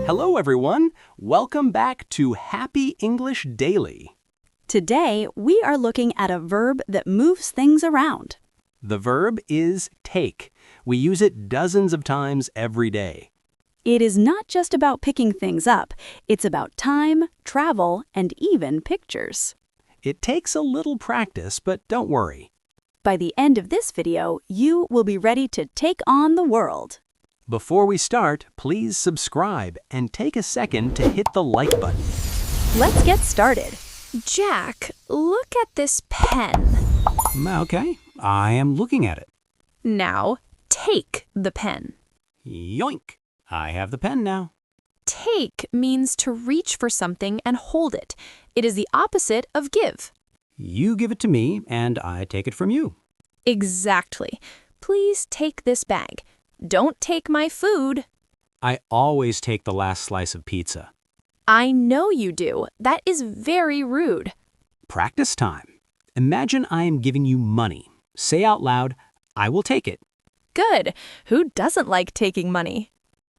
Hello, everyone. Welcome back to Happy English Daily. Today, we are looking at a verb that moves things around. The verb is take. We use it dozens of times every day. It is not just about picking things up. It's about time, travel, and even pictures. It takes a little practice, but don't worry. By the end of this video, you will be ready to take on the world. Before we start, please subscribe and take a second to hit the like button. Let's get started. Jack, look at this pen. Okay, I am looking at it. Now, take the pen. Yoink! I have the pen now. Take means to reach for something and hold it. It is the opposite of give. You give it to me, and I take it from you. Exactly. Please take this bag. Don't take my food. I always take the last slice of pizza. I know you do. That is very rude. Practice time. Imagine I am giving you money. Say out loud, I will take it. Good. Who doesn't like taking money?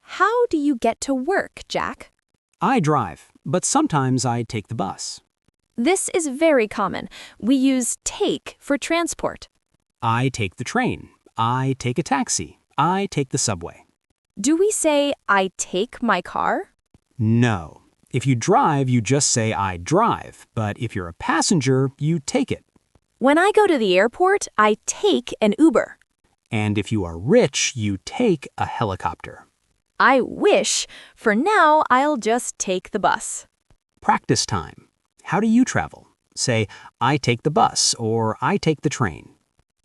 How do you get to work, Jack? I drive, but sometimes I take the bus. This is very common. We use take for transport. I take the train. I take a taxi. I take the subway. Do we say, I take my car? No. If you drive, you just say I drive, but if you're a passenger, you take it. When I go to the airport, I take an Uber. And if you are rich, you take a helicopter. I wish. For now, I'll just take the bus. Practice time. How do you travel? Say, I take the bus or I take the train.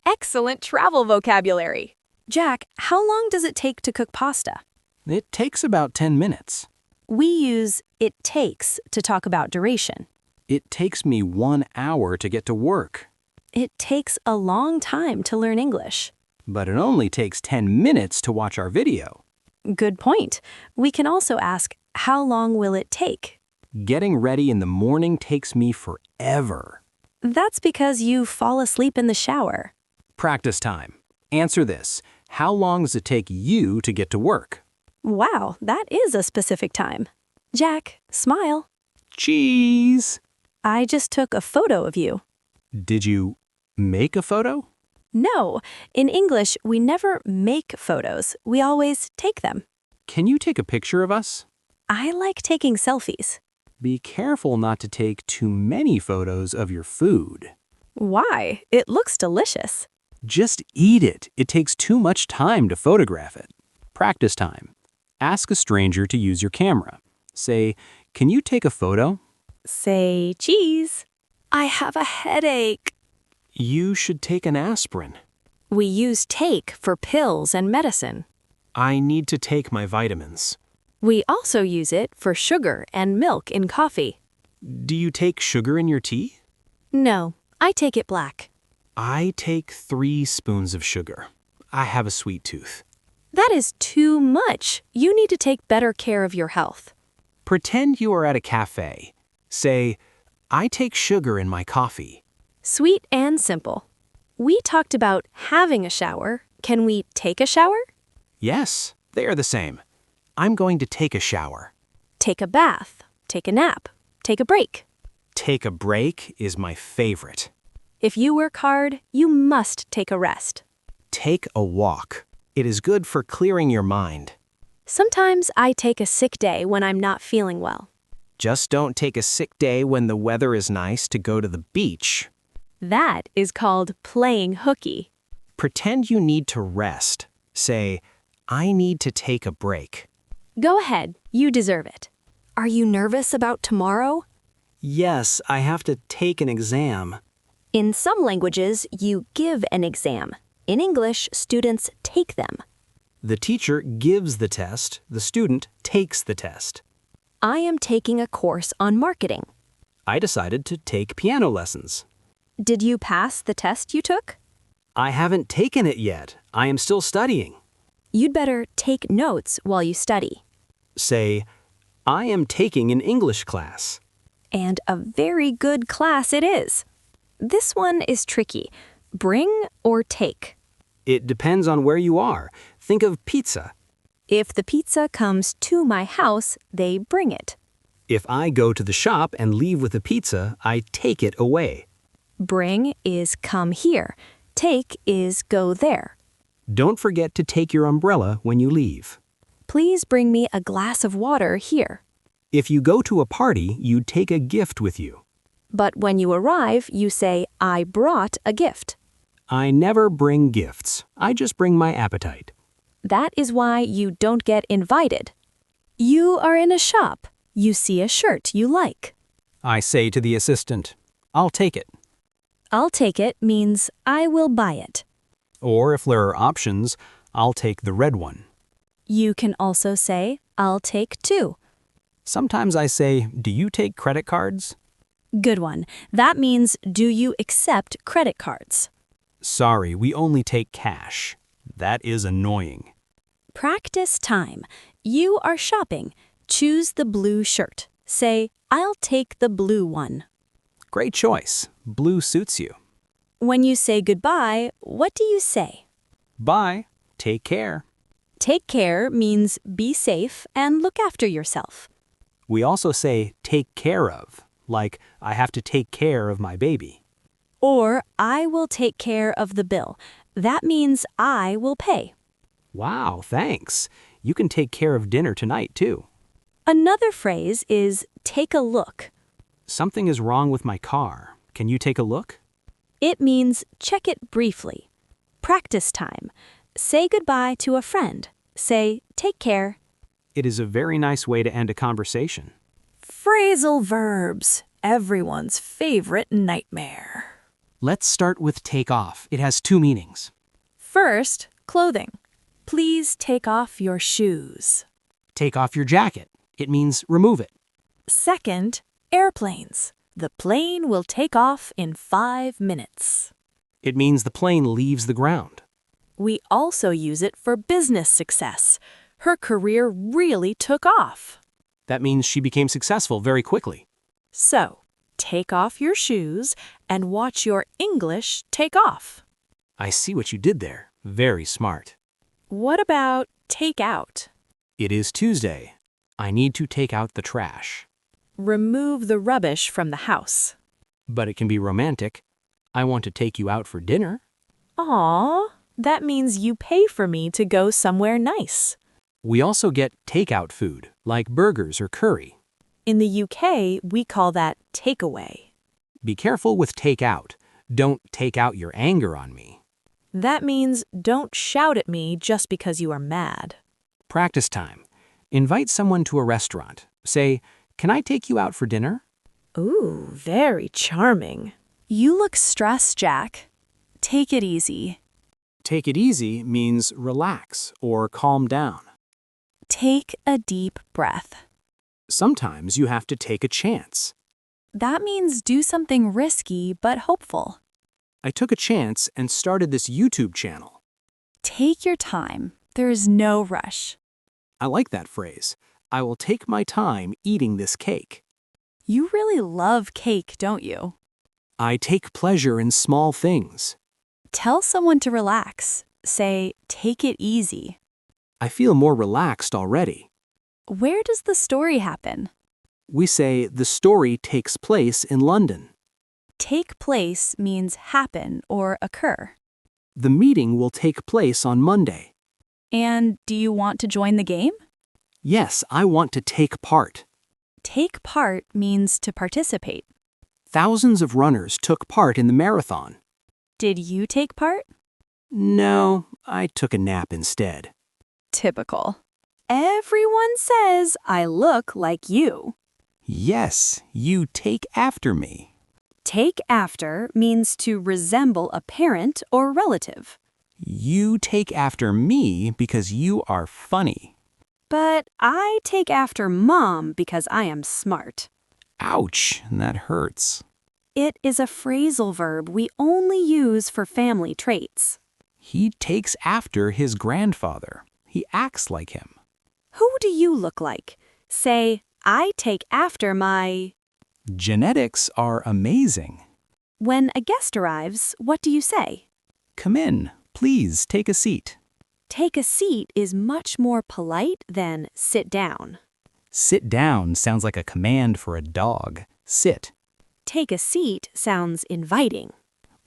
Excellent travel vocabulary. Jack, how long does it take to cook pasta? It takes about 10 minutes. We use it takes to talk about duration. It takes me 1 hour to get to work. It takes a long time to learn English. But it only takes 10 minutes to watch our video. Good point. We can also ask, how long will it take? Getting ready in the morning takes me forever. That's because you fall asleep in the shower. Practice time. Answer this. How long does it take you to get to work? Wow, that is a specific time. Jack, smile. Cheese! I just took a photo of you. Did you make a photo? No, in English, we never make photos. We always take them. Can you take a picture of us? I like taking selfies. Be careful not to take too many photos of your food. Why? It looks delicious. Just eat it. It takes too much time to photograph it. Practice time. Ask a stranger to use your camera. Say, can you take a photo? Say cheese. I have a headache. You should take an aspirin. We use take for pills and medicine. I need to take my vitamins. We also use it for sugar and milk in coffee. Do you take sugar in your tea? No, I take it black. I take 3 spoons of sugar. I have a sweet tooth. That is too much. You need to take better care of your health. Pretend you are at a cafe. Say, I take sugar in my coffee. Sweet and simple. We talked about having a shower. Can we take a shower? Yes, they are the same. I'm going to take a shower. Take a bath. Take a nap. Take a break. Take a break is my favorite. If you work hard, you must take a rest. Take a walk. It is good for clearing your mind. Sometimes I take a sick day when I'm not feeling well. Just don't take a sick day when the weather is nice to go to the beach. That is called playing hooky. Pretend you need to rest. Say, I need to take a break. Go ahead, you deserve it. Are you nervous about tomorrow? Yes, I have to take an exam. In some languages, you give an exam. In English, students take them. The teacher gives the test, the student takes the test. I am taking a course on marketing. I decided to take piano lessons. Did you pass the test you took? I haven't taken it yet. I am still studying. You'd better take notes while you study. Say, I am taking an English class. And a very good class it is. This one is tricky. Bring or take? It depends on where you are. Think of pizza. If the pizza comes to my house, they bring it. If I go to the shop and leave with the pizza, I take it away. Bring is come here. Take is go there. Don't forget to take your umbrella when you leave. Please bring me a glass of water here. If you go to a party, you take a gift with you. But when you arrive, you say, I brought a gift. I never bring gifts. I just bring my appetite. That is why you don't get invited. You are in a shop. You see a shirt you like. I say to the assistant, I'll take it. I'll take it means I will buy it. Or if there are options, I'll take the red one. You can also say, I'll take two. Sometimes I say, do you take credit cards? Good one. That means, do you accept credit cards? Sorry, we only take cash. That is annoying. Practice time. You are shopping. Choose the blue shirt. Say, I'll take the blue one. Great choice. Blue suits you. When you say goodbye, what do you say? Bye. Take care. Take care means be safe and look after yourself. We also say take care of, like I have to take care of my baby. Or I will take care of the bill. That means I will pay. Wow, thanks. You can take care of dinner tonight, too. Another phrase is take a look. Something is wrong with my car. Can you take a look? It means check it briefly. Practice time. Say goodbye to a friend. Say, take care. It is a very nice way to end a conversation. Phrasal verbs, everyone's favorite nightmare. Let's start with take off. It has two meanings. First, clothing. Please take off your shoes. Take off your jacket. It means remove it. Second, airplanes. The plane will take off in 5 minutes. It means the plane leaves the ground. We also use it for business success. Her career really took off. That means she became successful very quickly. So, take off your shoes and watch your English take off. I see what you did there. Very smart. What about take out? It is Tuesday. I need to take out the trash. Remove the rubbish from the house. But it can be romantic. I want to take you out for dinner. Aw, that means you pay for me to go somewhere nice. We also get takeout food, like burgers or curry. In the UK, we call that takeaway. Be careful with take out. Don't take out your anger on me. That means don't shout at me just because you are mad. Practice time. Invite someone to a restaurant. Say, can I take you out for dinner? Ooh, very charming. You look stressed, Jack. Take it easy. Take it easy means relax or calm down. Take a deep breath. Sometimes you have to take a chance. That means do something risky but hopeful. I took a chance and started this YouTube channel. Take your time. There is no rush. I like that phrase. I will take my time eating this cake. You really love cake, don't you? I take pleasure in small things. Tell someone to relax. Say, take it easy. I feel more relaxed already. Where does the story happen? We say the story takes place in London. Take place means happen or occur. The meeting will take place on Monday. And do you want to join the game? Yes, I want to take part. Take part means to participate. Thousands of runners took part in the marathon. Did you take part? No, I took a nap instead. Typical. Everyone says I look like you. Yes, you take after me. Take after means to resemble a parent or relative. You take after me because you are funny. But I take after Mom because I am smart. Ouch, that hurts. It is a phrasal verb we only use for family traits. He takes after his grandfather. He acts like him. Who do you look like? Say, I take after my... Genetics are amazing. When a guest arrives, what do you say? Come in. Please take a seat. Take a seat is much more polite than sit down. Sit down sounds like a command for a dog. Sit. Take a seat sounds inviting.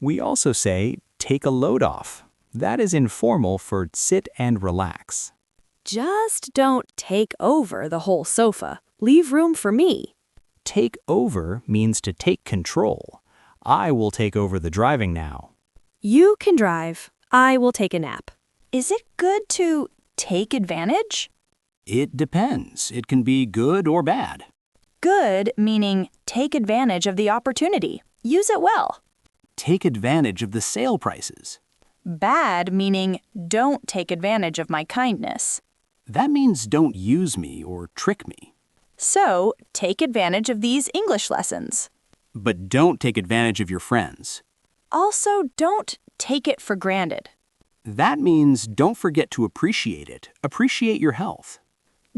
We also say, take a load off. That is informal for sit and relax. Just don't take over the whole sofa. Leave room for me. Take over means to take control. I will take over the driving now. You can drive. I will take a nap. Is it good to take advantage? It depends. It can be good or bad. Good meaning take advantage of the opportunity. Use it well. Take advantage of the sale prices. Bad meaning don't take advantage of my kindness. That means don't use me or trick me. So, take advantage of these English lessons. But don't take advantage of your friends. Also, don't take it for granted. That means don't forget to appreciate it. Appreciate your health.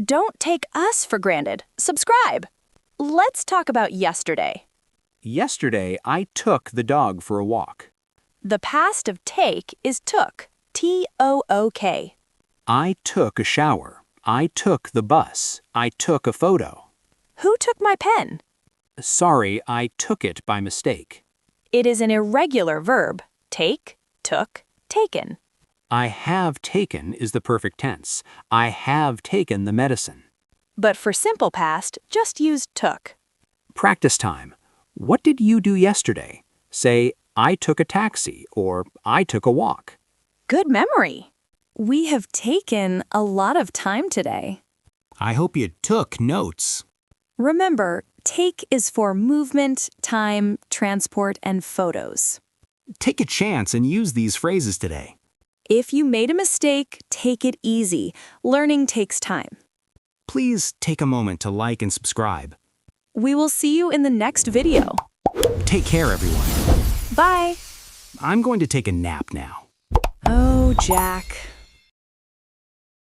Don't take us for granted. Subscribe. Let's talk about yesterday. Yesterday, I took the dog for a walk. The past of take is took. T-O-O-K. I took a shower. I took the bus. I took a photo. Who took my pen? Sorry, I took it by mistake. It is an irregular verb. Take, took, taken. I have taken is the perfect tense. I have taken the medicine. But for simple past, just use took. Practice time. What did you do yesterday? Say, I took a taxi or I took a walk. Good memory. We have taken a lot of time today. I hope you took notes. Remember, take is for movement, time, transport, and photos. Take a chance and use these phrases today. If you made a mistake, take it easy. Learning takes time. Please take a moment to like and subscribe. We will see you in the next video. Take care, everyone. Bye. I'm going to take a nap now. Oh, Jack.